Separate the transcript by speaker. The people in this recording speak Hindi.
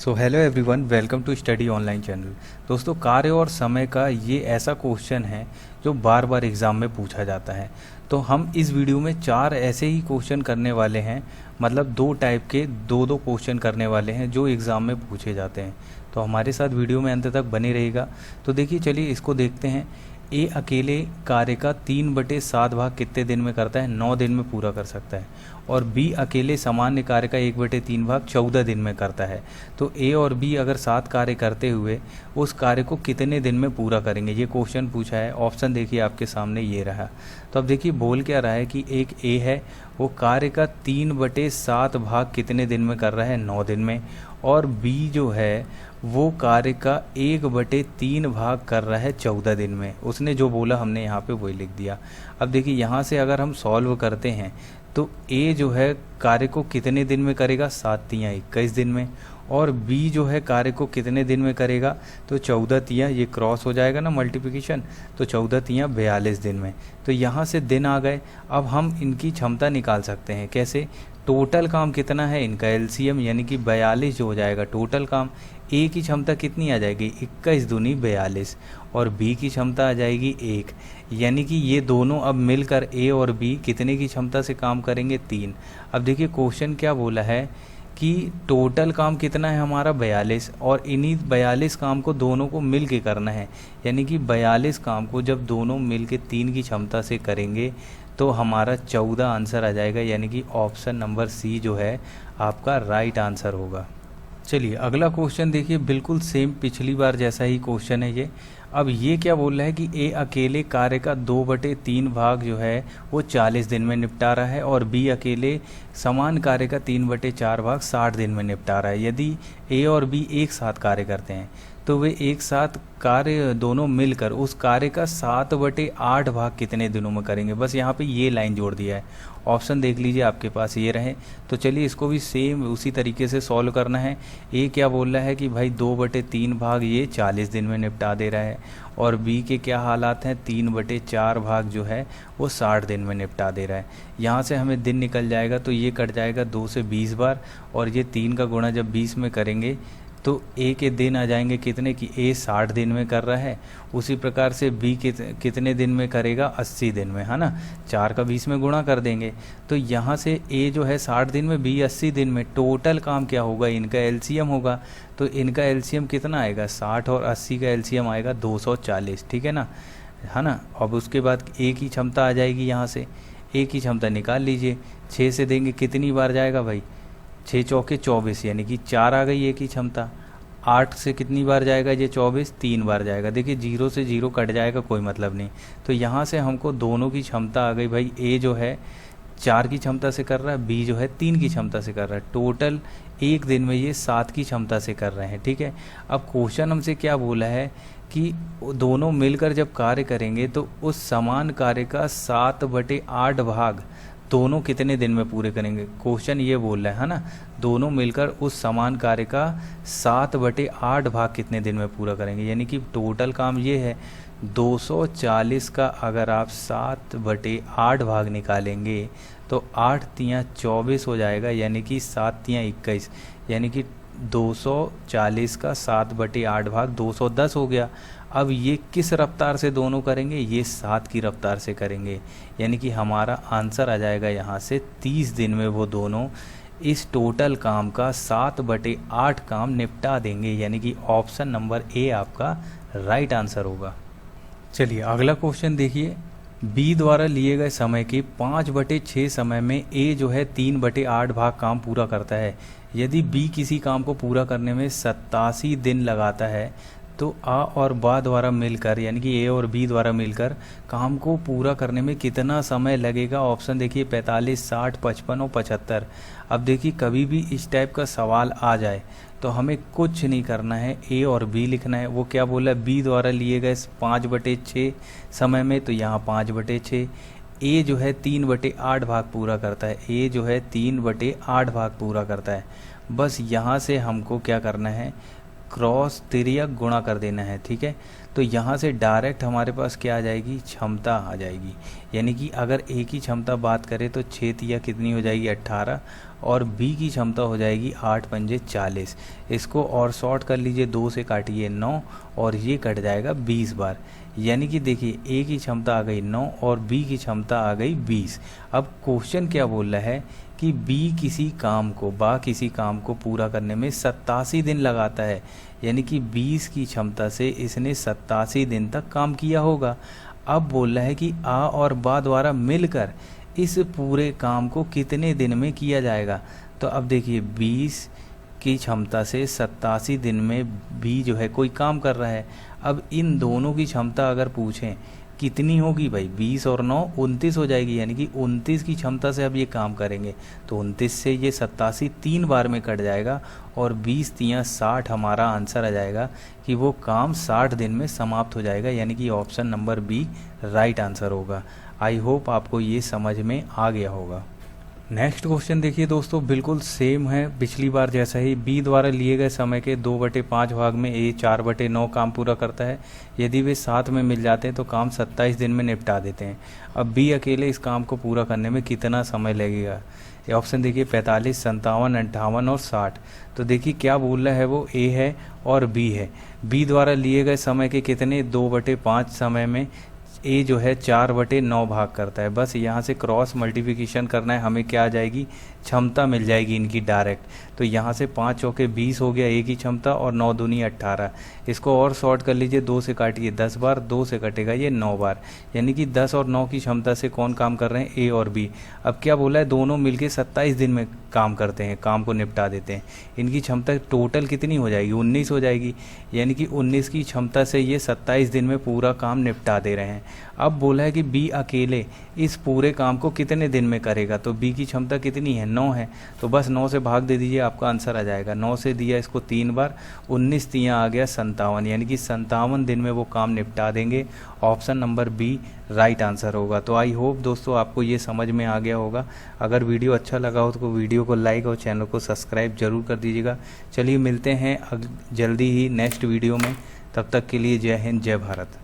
Speaker 1: So hello everyone, welcome to study online channel. दोस्तों, कार्य और समय का ये ऐसा क्वेश्चन है जो बार बार एग्ज़ाम में पूछा जाता है। तो हम इस वीडियो में 4 ऐसे ही क्वेश्चन करने वाले हैं, मतलब 2 टाइप के दो क्वेश्चन करने वाले हैं जो एग्ज़ाम में पूछे जाते हैं। तो हमारे साथ वीडियो में अंत तक बने रहेगा। तो देखिए, चलिए इसको देखते हैं। ए अकेले कार्य का 3/7 भाग कितने दिन में करता है? 9 दिन में पूरा कर सकता है। और बी अकेले सामान्य कार्य का 1/3 भाग 14 दिन में करता है। तो ए और बी अगर 7 कार्य करते हुए उस कार्य को कितने दिन में पूरा करेंगे, ये क्वेश्चन पूछा है। ऑप्शन देखिए आपके सामने ये रहा। तो अब देखिए बोल क्या रहा है कि एक ए है, वो कार्य का 3/7 भाग कितने दिन में कर रहा है? 9 दिन में। और बी जो है वो कार्य का 1/3 भाग कर रहा है 14 दिन में। उसने जो बोला हमने यहाँ पे वही लिख दिया। अब देखिए यहाँ से अगर हम सॉल्व करते हैं तो ए जो है कार्य को कितने दिन में करेगा? 7×3=21 दिन में। और बी जो है कार्य को कितने दिन में करेगा? तो 14×3 ये क्रॉस हो जाएगा ना मल्टीप्लिकेशन, तो 14×3=42 दिन में। तो यहाँ से दिन आ गए। अब हम इनकी क्षमता निकाल सकते हैं। कैसे? टोटल काम कितना है इनका? एलसीएम यानी कि 42 जो हो जाएगा टोटल काम। ए की क्षमता कितनी आ जाएगी? 21×2=42। और बी की क्षमता आ जाएगी 1, यानी कि ये दोनों अब मिलकर ए और बी कितने की क्षमता से काम करेंगे? 3। अब देखिए क्वेश्चन क्या बोला है कि टोटल काम कितना है हमारा? 42। और इन्हीं 42 काम को दोनों को मिल के करना है, यानी कि 42 काम को जब दोनों मिल के 3 की क्षमता से करेंगे तो हमारा 14 आंसर आ जाएगा, यानी कि ऑप्शन नंबर सी जो है आपका राइट आंसर होगा। चलिए अगला क्वेश्चन देखिए, बिल्कुल सेम पिछली बार जैसा ही क्वेश्चन है ये। अब ये क्या बोल रहा है कि ए अकेले कार्य का 2/3 भाग जो है वो 40 दिन में निपटा रहा है। और बी अकेले समान कार्य का 3/4 भाग 60 दिन में निपटा रहा है। यदि ए और बी एक साथ कार्य करते हैं तो वे एक साथ कार्य दोनों मिलकर उस कार्य का 7/8 भाग कितने दिनों में करेंगे? बस यहाँ पे ये लाइन जोड़ दिया है। ऑप्शन देख लीजिए आपके पास ये रहे। तो चलिए इसको भी सेम उसी तरीके से सॉल्व करना है। ए क्या बोल रहा है कि भाई 2/3 भाग ये 40 दिन में निपटा दे रहा है। और बी के क्या हालात हैं? 3/4 भाग जो है वो 60 दिन में निपटा दे रहा है। यहाँ से हमें दिन निकल जाएगा तो ये कट जाएगा 2 से 20 बार, और ये 3 का गुणा जब 20 में करेंगे तो ए के दिन आ जाएंगे कितने कि ए 60 दिन में कर रहा है। उसी प्रकार से बी कितने दिन में करेगा? 80 दिन में, है ना। 4 का 20 में गुणा कर देंगे तो यहाँ से ए जो है 60 दिन में, बी 80 दिन में। टोटल काम क्या होगा? इनका एलसीएम होगा। तो इनका एलसीएम कितना आएगा? 60 और 80 का एलसीएम आएगा 240, ठीक है ना, है ना। अब उसके बाद ए की क्षमता आ जाएगी। यहाँ से ए की क्षमता निकाल लीजिए। 6 से देंगे कितनी बार जाएगा भाई? 6 चौके 24, यानी कि 4 आ गई ए की क्षमता। 8 से कितनी बार जाएगा ये? 24, 3 बार जाएगा। देखिए 0 से 0 कट जाएगा, कोई मतलब नहीं। तो यहाँ से हमको दोनों की क्षमता आ गई भाई। ए जो है 4 की क्षमता से कर रहा है, बी जो है 3 की क्षमता से कर रहा है। टोटल एक दिन में ये 7 की क्षमता से कर रहे हैं, ठीक है। अब क्वेश्चन हमसे क्या बोला है कि दोनों मिलकर जब कार्य करेंगे तो उस समान कार्य का 7/8 भाग दोनों कितने दिन में पूरे करेंगे? क्वेश्चन ये बोल रहा है ना, दोनों मिलकर उस समान कार्य का 7/8 भाग कितने दिन में पूरा करेंगे, यानी कि टोटल काम ये है 240 का अगर आप 7/8 भाग निकालेंगे तो 8×3=24 हो जाएगा, यानी कि 7×3=21, यानी कि 240 का 7/8 भाग 210 हो गया। अब ये किस रफ्तार से दोनों करेंगे? ये 7 की रफ्तार से करेंगे, यानी कि हमारा आंसर आ जाएगा यहाँ से 30 दिन में वो दोनों इस टोटल काम का 7/8 काम निपटा देंगे, यानी कि ऑप्शन नंबर ए आपका राइट आंसर होगा। चलिए अगला क्वेश्चन देखिए। बी द्वारा लिए गए समय के 5/6 समय में ए जो है 3/8 भाग काम पूरा करता है। यदि बी किसी काम को पूरा करने में 87 दिन लगाता है तो आ और बा द्वारा मिलकर, यानी कि ए और बी द्वारा मिलकर काम को पूरा करने में कितना समय लगेगा? ऑप्शन देखिए 45, 60, 55 और 75। अब देखिए कभी भी इस टाइप का सवाल आ जाए तो हमें कुछ नहीं करना है, ए और बी लिखना है। वो क्या बोला? बी द्वारा लिए गए 5/6 समय में, तो यहाँ 5/6। ए जो है 3/8 भाग पूरा करता है। ए जो है 3/8 भाग पूरा करता है। बस यहाँ से हमको क्या करना है? क्रॉस तिर्यक गुणा कर देना है, ठीक है। तो यहाँ से डायरेक्ट हमारे पास क्या आ जाएगी, क्षमता आ जाएगी। यानी कि अगर ए की क्षमता बात करें तो 6 तिया कितनी हो जाएगी 18, और बी की क्षमता हो जाएगी 8 पंजे 40। इसको और शॉर्ट कर लीजिए, 2 से काटिए 9 और ये कट जाएगा 20 बार। यानी कि देखिए ए की क्षमता आ गई 9 और बी की क्षमता आ गई 20। अब क्वेश्चन क्या बोल रहा है कि बी किसी काम को पूरा करने में 87 दिन लगाता है। यानी कि 20 की क्षमता से इसने 87 दिन तक काम किया होगा। अब बोल रहा है कि आ और बा द्वारा मिलकर इस पूरे काम को कितने दिन में किया जाएगा। तो अब देखिए 20 की क्षमता से 87 दिन में बी जो है कोई काम कर रहा है। अब इन दोनों की क्षमता अगर पूछें कितनी होगी भाई, 20 और 9 29 हो जाएगी। यानी कि 29 की क्षमता से अब ये काम करेंगे तो 29 से ये 87 3 बार में कट जाएगा और 20 तियाँ 60 हमारा आंसर आ जाएगा कि वो काम 60 दिन में समाप्त हो जाएगा। यानी कि option number B right answer होगा। आई होप आपको ये समझ में आ गया होगा। नेक्स्ट क्वेश्चन देखिए दोस्तों, बिल्कुल सेम है पिछली बार जैसा ही। बी द्वारा लिए गए समय के 2/5 भाग में ए 4/9 काम पूरा करता है। यदि वे साथ में मिल जाते हैं तो काम 27 दिन में निपटा देते हैं। अब बी अकेले इस काम को पूरा करने में कितना समय लगेगा। ये ऑप्शन देखिए 45, 57, 58 और 60। तो देखिए क्या बोल रहा है, वो ए है और बी है। बी द्वारा लिए गए समय के कितने 2/5 समय में ए जो है 4/9 भाग करता है। बस यहाँ से क्रॉस मल्टीप्लिकेशन करना है, हमें क्या आ जाएगी, क्षमता मिल जाएगी इनकी डायरेक्ट। तो यहाँ से 5 चौके 20 हो गया ए की क्षमता और 9 दूनी 18। इसको और शॉर्ट कर लीजिए, 2 से काटिए 10 बार, 2 से कटेगा ये 9 बार। यानी कि 10 और 9 की क्षमता से कौन काम कर रहे हैं, ए और बी। अब क्या बोला है, दोनों मिलके 27 दिन में काम करते हैं, काम को निपटा देते हैं। इनकी क्षमता टोटल कितनी हो जाएगी, 19 हो जाएगी। यानी कि 19 की क्षमता से ये 27 दिन में पूरा काम निपटा दे रहे हैं। अब बोला है कि बी अकेले इस पूरे काम को कितने दिन में करेगा। तो बी की क्षमता कितनी है, 9 है। तो बस 9 से भाग दे दीजिए, आपका आंसर आ जाएगा। 9 से दिया इसको 3 बार, 19 तियाँ आ गया 57। यानी कि 57 दिन में वो काम निपटा देंगे। Option number B right answer होगा। तो आई होप दोस्तों आपको ये समझ में आ गया होगा। अगर वीडियो अच्छा लगा हो तो वीडियो को लाइक और चैनल को सब्सक्राइब जरूर कर दीजिएगा। चलिए मिलते हैं जल्दी ही नेक्स्ट वीडियो में। तब तक के लिए जय हिंद, जय भारत।